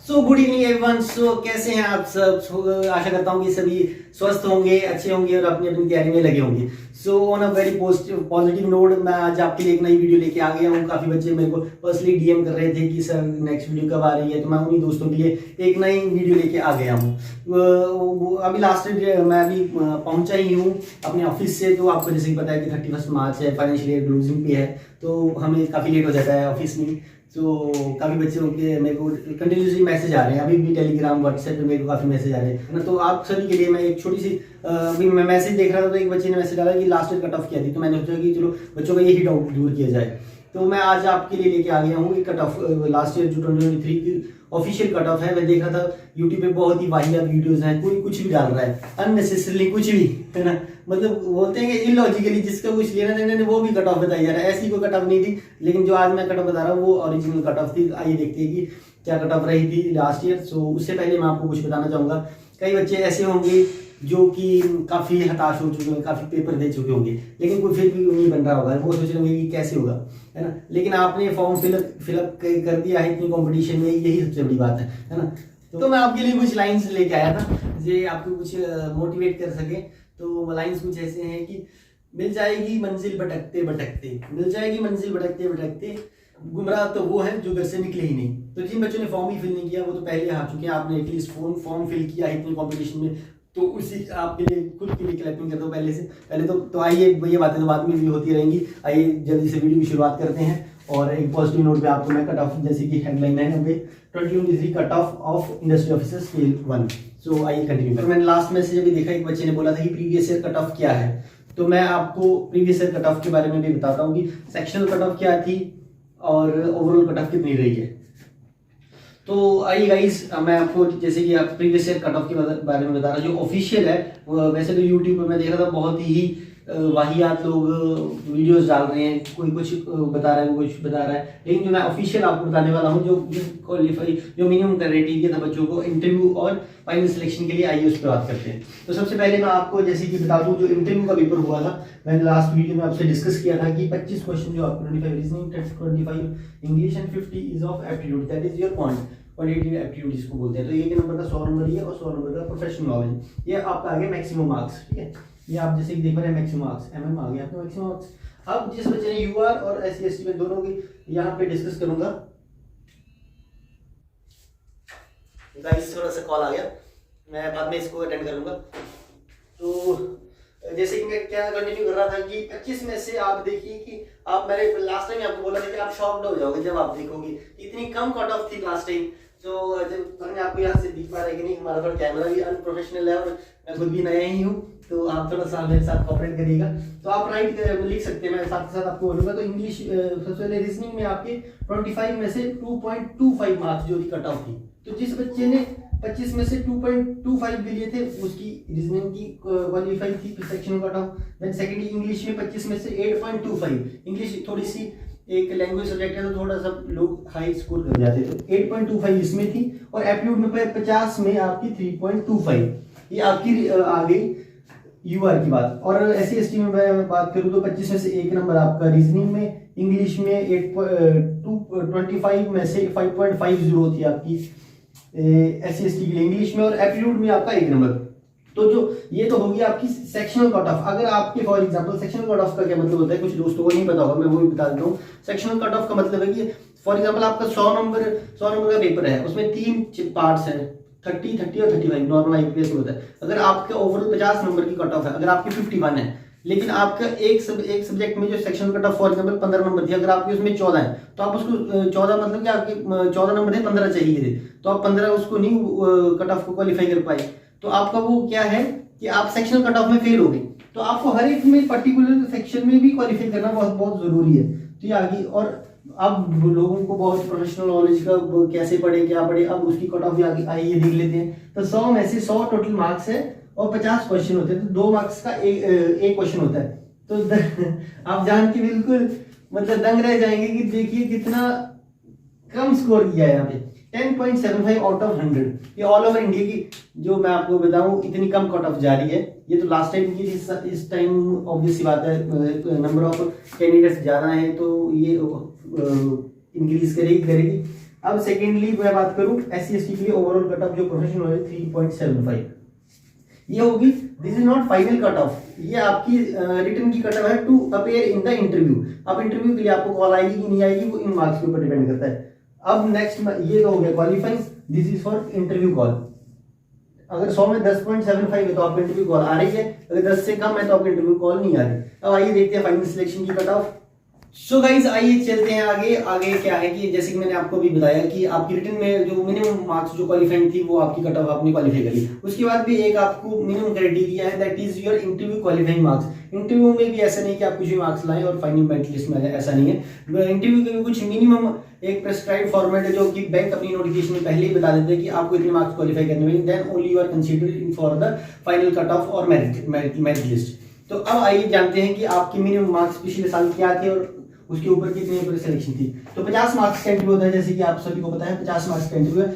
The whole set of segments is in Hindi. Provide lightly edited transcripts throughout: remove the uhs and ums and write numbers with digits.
सो गुड इवनिंग एवरीवन। सो कैसे हैं आप सब? आशा करता हूँ कि सभी स्वस्थ होंगे, अच्छे होंगे और अपनी अपनी तैयारी में लगे होंगे। So on a very positive note मैं आज आपके लिए एक नई वीडियो लेके आ गया हूँ। काफ़ी बच्चे मेरे को पर्सनली डीएम कर रहे थे कि सर नेक्स्ट वीडियो कब आ रही है, तो मैं उन्हीं दोस्तों के लिए एक नई वीडियो लेके आ गया हूँ। अभी लास्ट मैं अभी पहुँचा ही हूँ अपने ऑफिस से। तो आपको जैसे कि पता है कि 31 मार्च है, फाइनेंशियल ईयर क्लोजिंग पे है, तो हमें काफ़ी लेट हो जाता है ऑफिस में। तो काफ़ी बच्चों के मेरे को कंटिन्यूसली मैसेज आ रहे हैं, अभी भी टेलीग्राम व्हाट्सएप पे मेरे को काफ़ी मैसेज आ रहे हैं ना। तो आप सभी के लिए मैं एक छोटी सी अभी मैं मैसेज देख रहा था, तो एक बच्चे ने मैसेज डाला कि लास्ट ईयर कट ऑफ किया थी। तो मैंने सोचा कि चलो बच्चों का यही डाउट दूर किया जाए। तो मैं आज आपके लिए लेके आ गया हूँ कि कट ऑफ लास्ट ईयर जो 2023 की ऑफिशियल कट ऑफ है। मैं देख रहा था यूट्यूब पे बहुत ही वाहियात वीडियोस हैं, कोई कुछ भी डाल रहा है अननेसेसरली, कुछ भी, है ना। मतलब बोलते हैं कि इलॉजिकली जिसका कुछ लेना देना नहीं वो भी कट ऑफ बताई जा रहा है। ऐसी कोई कट ऑफ नहीं थी, लेकिन जो आज मैं कट ऑफ बता रहा हूँ वो ओरिजिनल कट ऑफ थी। आइए देखते हैं कि क्या कट ऑफ रही थी लास्ट ईयर। सो उससे पहले मैं आपको कुछ बताना चाहूँगा। कई बच्चे ऐसे होंगे जो कि काफ़ी हताश हो चुके होंगे, काफ़ी पेपर दे चुके होंगे, लेकिन कोई फिर भी नहीं बन रहा होगा। वो सोच रहे होंगे कि कैसे होगा, है ना। लेकिन आपने फॉर्म फिलअप कर दिया है इतनी कंपटीशन में, यही सबसे बड़ी बात है ना। तो मैं आपके लिए कुछ लाइंस लेके आया था जे आपको कुछ मोटिवेट कर सके। तो लाइंस कुछ ऐसे हैं कि मिल जाएगी मंजिल भटकते भटकते, मिल जाएगी मंजिल भटकते भटकते, गुमराह तो वो है जो घर से निकले ही नहीं। तो जिन बच्चों ने फॉर्म ही फिल नहीं किया वो तो पहले हार चुके हैं। आपने एटलीस्ट फॉर्म फिल किया है इतनी कंपटीशन में, तो उसी आपके लिए खुद के लिए क्लैपिंग कर दो पहले से पहले। तो आइए, ये बातें तो बाद में भी होती रहेंगी। आइए जल्दी से वीडियो की शुरुआत करते हैं। और एक पॉजिटिव नोट पे आपको मैं कट ऑफ, जैसे कि हेडलाइन है 2023 cut off industry officer scale 1। सो आइए कंटिन्यू करें। मैंने लास्ट मैसेज अभी देखा, एक बच्चे ने बोला था कि प्रीवियस ईयर कट ऑफ क्या है। तो मैं आपको प्रीवियस ईयर कट ऑफ के बारे में भी बताता हूँ कि सेक्शनल कट ऑफ क्या थी और ओवरऑल कट ऑफ कितनी रही है। तो आइए गाइस, मैं आपको जैसे कि आप प्रीवियस ईयर कट ऑफ के बारे में बता रहा। जो ऑफिशियल है वैसे तो यूट्यूब पर मैं देख रहा था बहुत ही वाहियात लोग वीडियोस डाल रहे हैं, कोई कुछ बता रहा है, वो कुछ बता रहा है। लेकिन जो मैं ऑफिशियल आपको बताने वाला हूँ, जो क्वालिफाई जो मिनिमम क्राइटेरिया था बच्चों को इंटरव्यू और फाइनल सिलेक्शन के लिए, आइए उस पर बात करते हैं। तो सबसे पहले मैं आपको जैसे कि बता दूं, जो इंटरव्यू का पेपर हुआ था, मैंने लास्ट वीडियो में आपसे डिस्कस किया था कि 25 क्वेश्चन जो आपको 25 reasoning, 25 English and 50 is of aptitude, that is your point. Quantitative aptitude इसको बोलते हैं। तो एक नंबर का 100 नंबर ही है और 100 नंबर का प्रोफेशनल नॉलेज, ये आपका आ गया मैक्सिमम मार्क्स। ठीक है, ये आप जैसे कि देख रहे हैं मैक्सिमम मार्क्स, एमएम आ गया आपका मैक्सिमम मार्क्स। अब जिस बच्चे ने यूआर और एससी एसटी में दोनों की यहाँ पे डिस्कस करूंगा। गाइस थोड़ा सा कॉल आ गया, मैं बाद में इसको अटेंड करूंगा। तो जैसे कि मैं क्या कंटिन्यू कर रहा था कि 25 में से आप देखिए कि आप, मैंने लास्ट टाइम आपको बोला था कि आप शॉक्ड हो जाओगे जब आप देखोगे इतनी कम कट ऑफ थी लास्ट टाइम। तो जब मैंने आपको यहाँ से दिख पा रहा है कि नहीं, हमारा थोड़ा कैमरा भी अनप्रोफेशनल है और मैं खुद भी नया ही हूँ, तो आप थोड़ा सा मेरे साथ कॉपरेट करिएगा। तो आप राइट लिख सकते हैं, मैं साथ साथ आपको बोलूँगा। तो इंग्लिश सबसे पहले रीजनिंग में आपके 25 में से 2.25 मार्क्स जो थी कट ऑफ थी। तो जिस बच्चे ने 25 में से 2.25 भी लिए थे उसकी रीजनिंग की क्वालिफाई थी section cut off. Then secondly English में 25 में से 8.25, इंग्लिश थोड़ी सी एक लैंग्वेज सब्जेक्ट है तो थोड़ा सा लोग हाई स्कोर कर जाते हैं, तो 8.25 इसमें थी। और एप्टीट्यूड में 50 में आपकी 3.25, ये आपकी आ गई यूआर की बात। और एससी एसटी में मैं बात करूँ तो 25 में से एक नंबर आपका रीजनिंग में, इंग्लिश में 8.25 में से 5.50 थी आपकी एससी एसटी के लिए इंग्लिश में, और एप्टीट्यूड में आपका एक नंबर। तो जो ये तो होगी आपकी सेक्शनल कट ऑफ। अगर आपके for example sectional cut off का क्या मतलब होता है, कुछ दोस्तों को नहीं पता होगा, मैं वो भी बता देता हूँ। सेक्शनल कट ऑफ का मतलब है कि फॉर एग्जांपल आपका 100 नंबर का पेपर है, उसमें 3 पार्ट्स हैं, 30, 30 और 35 नॉर्मल आईपीएस में होता है। अगर आपके ओवरऑल 50 नंबर की कट ऑफ है, अगर आपकी 51 है, लेकिन आपका एक सब्जेक्ट में जो section cut of for example 15 number थी, अगर आपके उसमें 14 है तो आप उसको 14 मतलब कि आपके 14 नंबर थे, 15 चाहिए थे, तो आप 15 उसको नहीं कट ऑफ को क्वालिफाई कर पाए, तो आपका वो क्या है कि आप सेक्शनल कट ऑफ में फेल हो गए। तो आपको हर एक में पर्टिकुलर सेक्शन में भी क्वालिफाई करना बहुत बहुत जरूरी है। तो ये आगे, और अब लोगों को बहुत प्रोफेशनल नॉलेज का कैसे पढ़े क्या पढ़े, अब उसकी कट ऑफ भी आगे आइए देख लेते हैं। तो 100 में से 100 टोटल मार्क्स है और 50 क्वेश्चन होते हैं, तो 2 मार्क्स का एक क्वेश्चन होता है। तो आप जान के बिल्कुल मतलब दंग रह जाएंगे कि देखिए कितना कम स्कोर किया है यहाँ पे, 10.75 आउट ऑफ 100। ये ऑल ओवर इंडिया की जो मैं आपको बताऊं इतनी कम कट ऑफ जा रही है। ये तो लास्ट टाइम की, इस टाइम ऑब्वियस सी बात है नंबर ऑफ कैंडिडेट्स ज़्यादा हैं तो ये इंक्रीज करेगी। अब सेकेंडली मैं बात करूं SC/ST के लिए ओवरऑल कट ऑफ जो प्रोफेशनल नॉलेज 3.75 ये होगी। This is not final cut off, ये आपकी रिटर्न की कट ऑफ है to appear in the interview. अब इंटरव्यू के लिए आपको कॉल आएगी कि नहीं आएगी वो इन मार्क्स के ऊपर डिपेंड करता है। अब नेक्स्ट ये तो हो गया qualifying, this is for interview call. अगर 100 में 10.75 है तो आपको इंटरव्यू कॉल आ रही है, अगर 10 से कम है तो आपको इंटरव्यू कॉल नहीं आ रही। अब आइए देखते हैं फाइनल सिलेक्शन की कट ऑफ। सो गाइज आइए चलते हैं आगे। आगे क्या है कि जैसे कि मैंने आपको भी बताया कि आपकी रिटन में जो मिनिमम मार्क्स जो क्वालिफाइंग थी वो आपकी कट ऑफ आपने क्वालिफाई करी। उसके बाद भी एक आपको मिनिमम क्राइटेरिया है, that is your interview qualifying marks. Interview में भी ऐसा नहीं कि आप कुछ भी मार्क्स लाएं और फाइनल मेरिट लिस्ट में आ जाए, ऐसा नहीं है। इंटरव्यू के भी कुछ मिनिमम एक प्रेस्क्राइब फॉर्मेट है जो कि बैंक अपनी नोटिफिकेशन में पहले ही बता देते हैं कि आपको इतने मार्क्स क्वालिफाई करने में, then only you are considered for the final cut off और मेरिट लिस्ट। तो अब आइए जानते हैं कि आपके मिनिमम मार्क्स पिछले साल क्या थे और उसके ऊपर कितने पर सिलेक्शन थी। तो 50 मार्क्स का इंटरव्यू होता है, जैसे कि आप सभी को पता है 50 मार्क्स का इंटरव्यू है।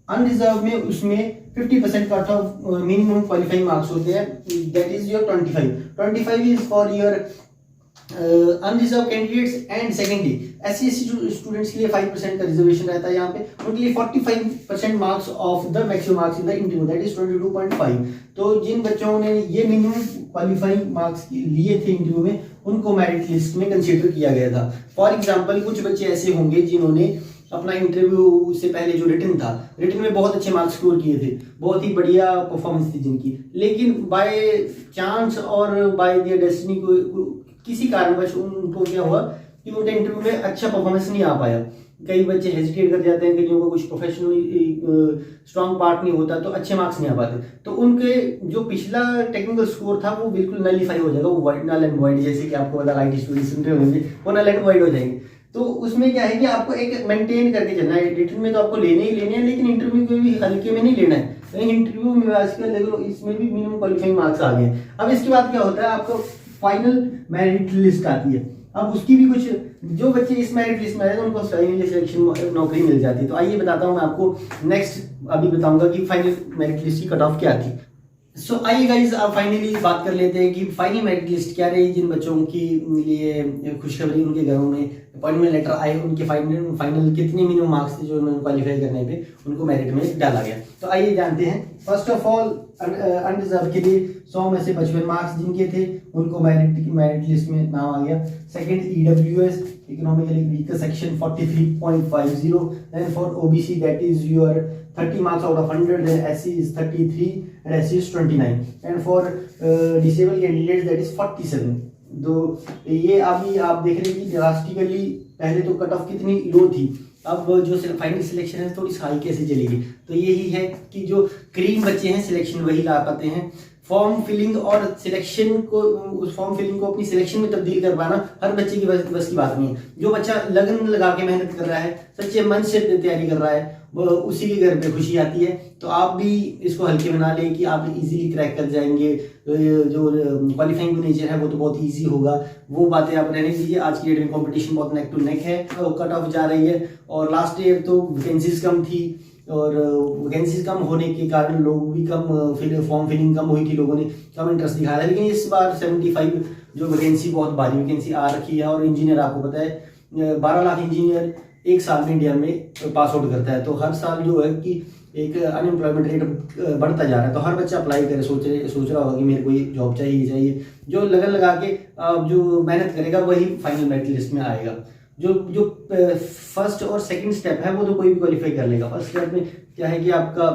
अनरिजर्व में उसमें 50% cut off minimum qualifying marks होते हैं, that is your 25 is for your unreserve candidates. And secondly SC/ST students के लिए 5% का रिजर्वेशन रहता है यहाँ पे, उनके लिए 45% marks of the maximum marks in the interview, that is 22.5। तो जिन बच्चों ने ये मिनिमम क्वालिफाइंग मार्क्स लिए थे इंटरव्यू में उनको मेरिट लिस्ट में कंसीडर किया गया था। फॉर एग्जाम्पल कुछ बच्चे ऐसे होंगे जिन्होंने अपना इंटरव्यू से पहले जो रिटन था, रिटन में बहुत अच्छे मार्क्स स्कोर किए थे, बहुत ही बढ़िया परफॉर्मेंस थी जिनकी, लेकिन बाय चांस और बाय दियर डेस्टिनी को किसी कारणवश उनको क्या हुआ कि उनका इंटरव्यू में अच्छा परफॉर्मेंस नहीं आ पाया। कई बच्चे हेजिटेट कर जाते हैं, कईयों को कुछ प्रोफेशनली स्ट्रॉन्ग पार्ट नहीं होता तो अच्छे मार्क्स नहीं आ पाते, तो उनके जो पिछला टेक्निकल स्कोर था वो बिल्कुल नलीफाई हो जाएगा, वो नल एंड वाइड, जैसे कि आपको पता IT स्टूडेंट्स सुन रहे होंगे वो नल एंड वाइड हो जाएंगे। तो उसमें क्या है कि आपको एक मेंटेन करके चलना है। रिटन में तो आपको लेने ही लेने हैं, लेकिन इंटरव्यू में भी हल्के में नहीं लेना है। तो इंटरव्यू में आजकल देखो इसमें भी मिनिमम क्वालिफाइंग मार्क्स आ गए। अब इसके बाद क्या होता है, आपको फाइनल मेरिट लिस्ट आती है। अब उसकी भी कुछ जो बच्चे इस मेरिट लिस्ट में आए तो उनको फाइनल सिलेक्शन नौकरी मिल जाती है। तो आइए बताता हूँ मैं आपको, नेक्स्ट अभी बताऊंगा कि फाइनल मेरिट लिस्ट की कट ऑफ क्या थी। सो आइए गाइज अब फाइनली बात कर लेते हैं कि फाइनल मेरिट लिस्ट क्या रही। जिन बच्चों की लिए खुशखबरी उनके घरों में अपॉइंटमेंट लेटर आए, उनके फाइनल कितने मिनिमम मार्क्स थे जो उन्होंने क्वालिफाई करने पे उनको मेरिट में डाला गया। तो आइए जानते हैं। फर्स्ट ऑफ ऑल अनरिजर्व के लिए 100 में से 55 मार्क्स जिनके थे उनको मेरिट लिस्ट में नाम आ गया। Second EWS economically weaker section 43.50, then for OBC that is your 30 marks out of 100, then SC is 33 and SC is 29, and for disabled candidates that is 47। तो ये अभी आप देख रहे हैं कि ड्रास्टिकली पहले तो कट ऑफ कितनी लो थी, अब जो फाइनल सिलेक्शन है थोड़ी हाई कैसे चलेगी। तो यही है कि जो क्रीम बच्चे हैं सिलेक्शन वही ला पाते हैं। फॉर्म फिलिंग और सिलेक्शन को, उस फॉर्म फिलिंग को अपनी सिलेक्शन में तब्दील कर पाना हर बच्चे की बस की बात नहीं है। जो बच्चा लगन लगा के मेहनत कर रहा है, सच्चे मन से तैयारी कर रहा है, उसी के घर पे खुशी आती है। तो आप भी इसको हल्के बना लें कि आप इजीली क्रैक कर जाएंगे। जो क्वालिफाइंग नेचर है वो तो बहुत इजी होगा, वो बातें आप रहने दीजिए। आज की डेट में कंपटीशन बहुत नेक टू नेक है, कट ऑफ जा रही है और लास्ट ईयर तो वैकेंसीज कम थी और वैकेंसीज कम होने के कारण लोग भी कम फॉर्म फिलिंग कम हुई थी, लोगों ने कम इंटरेस्ट दिखाया था। लेकिन इस बार 75 जो वैकेंसी बहुत भारी वैकेंसी आ रखी है। और इंजीनियर आपको पता है 12 लाख इंजीनियर एक साल में इंडिया में पास आउट करता है। तो हर साल जो है कि एक अनएम्प्लॉयमेंट रेट बढ़ता जा रहा है। तो हर बच्चा अप्लाई करे, सोच रहा होगा कि मेरे को ये जॉब चाहिए। जो लगन लगा के जो मेहनत करेगा वही फाइनल मेरिट लिस्ट में आएगा। जो फर्स्ट और सेकंड स्टेप है वो तो कोई भी क्वालिफाई कर लेगा। फर्स्ट स्टेप में क्या है कि आपका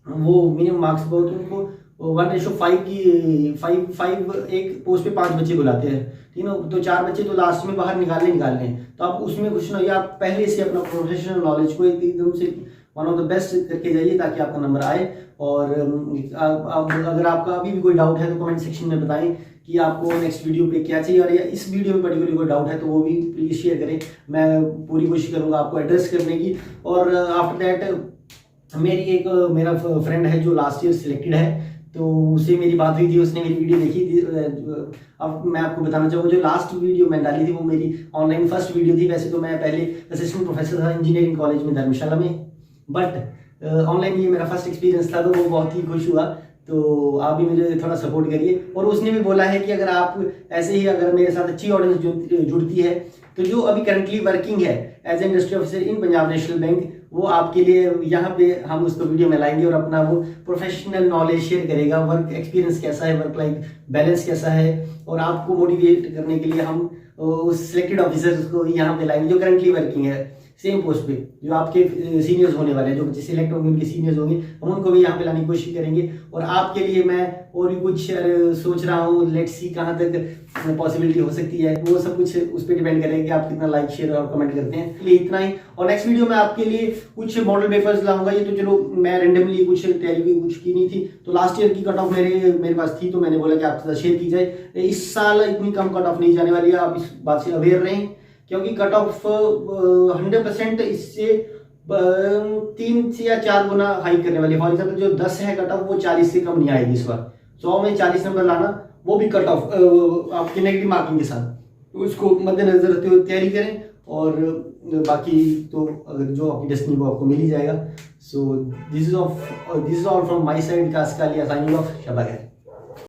वो मिनिमम मार्क्स बहुत उनको 1:5 की 5 एक पोस्ट पे 5 बच्चे बुलाते हैं, ठीक है। तो 4 बच्चे तो लास्ट में बाहर निकालने। तो आप उसमें कुछ ना, या आप पहले से अपना प्रोफेशनल नॉलेज को एकदम से वन ऑफ द बेस्ट करके जाइए ताकि आपका नंबर आए। और अगर आपका अभी भी कोई डाउट है तो कमेंट सेक्शन में बताएं कि आपको नेक्स्ट वीडियो पे क्या चाहिए, और या इस वीडियो में पर्टिकुलर कोई डाउट है तो वो भी प्लीज शेयर करें। मैं पूरी कोशिश करूंगा आपको एड्रेस करने की। और आफ्टर दैट मेरा फ्रेंड है जो लास्ट ईयर सिलेक्टेड है, तो उससे मेरी बात हुई थी, उसने मेरी वीडियो देखी थी। अब मैं आपको बताना चाहूँगा जो लास्ट वीडियो मैं डाली थी वो मेरी ऑनलाइन फर्स्ट वीडियो थी। वैसे तो मैं पहले असिस्टेंट प्रोफेसर था इंजीनियरिंग कॉलेज में धर्मशाला में, बट ऑनलाइन ये मेरा फर्स्ट एक्सपीरियंस था, तो वो बहुत ही खुश हुआ। तो आप भी मुझे थोड़ा सपोर्ट करिए। और उसने भी बोला है कि अगर आप ऐसे ही अगर मेरे साथ अच्छी ऑडियंस जुड़ती है तो जो अभी करंटली वर्किंग है as a industry officer in Punjab National Bank, वो आपके लिए यहाँ पे हम उसको वीडियो में लाएंगे और अपना वो प्रोफेशनल नॉलेज शेयर करेगा, वर्क एक्सपीरियंस कैसा है, वर्क लाइफ बैलेंस कैसा है, और आपको मोटिवेट करने के लिए हम उस सिलेक्टेड ऑफिसर्स को यहाँ पे लाएंगे जो करंटली वर्किंग है सेम पोस्ट पे, जो आपके सीनियर्स होने वाले हैं, जो सिलेक्ट होंगे उनके सीनियर्स होंगे, हम उनको भी यहाँ पे लाने की कोशिश करेंगे। और आपके लिए मैं और भी कुछ सोच रहा हूँ, लेट्स सी कहाँ तक पॉसिबिलिटी हो सकती है, वो सब कुछ उस पर डिपेंड करेगा कि आप कितना लाइक शेयर और कमेंट करते हैं। इसलिए इतना ही, और नेक्स्ट वीडियो में आपके लिए कुछ मॉडल पेपर्स लाऊंगा। ये तो चलो मैं रेंडमली कुछ तैयारी की कुछ की नहीं थी, तो लास्ट ईयर की कट ऑफ मेरे पास थी, तो मैंने बोला कि आपके साथ शेयर की जाए। इस साल इतनी कम कट ऑफ नहीं जाने वाली है, आप इस बात से अवेयर रहें, क्योंकि कट ऑफ 100% इससे 3 से या 4 गुना हाई करने वाली है। फॉर एग्जाम्पल जो 10 है कट ऑफ, वो 40 से कम नहीं आएगी इस बार। 100 में 40 नंबर लाना, वो भी कट ऑफ आपकी नेगेटिव मार्किंग के साथ, तो उसको मद्देनजर रखते हुए तैयारी करें। और बाकी तो अगर जो आपकी डेस्टिनी वो आपको मिल ही जाएगा। So this is all from my side, Vikas Kalia signing off. शबा खैर।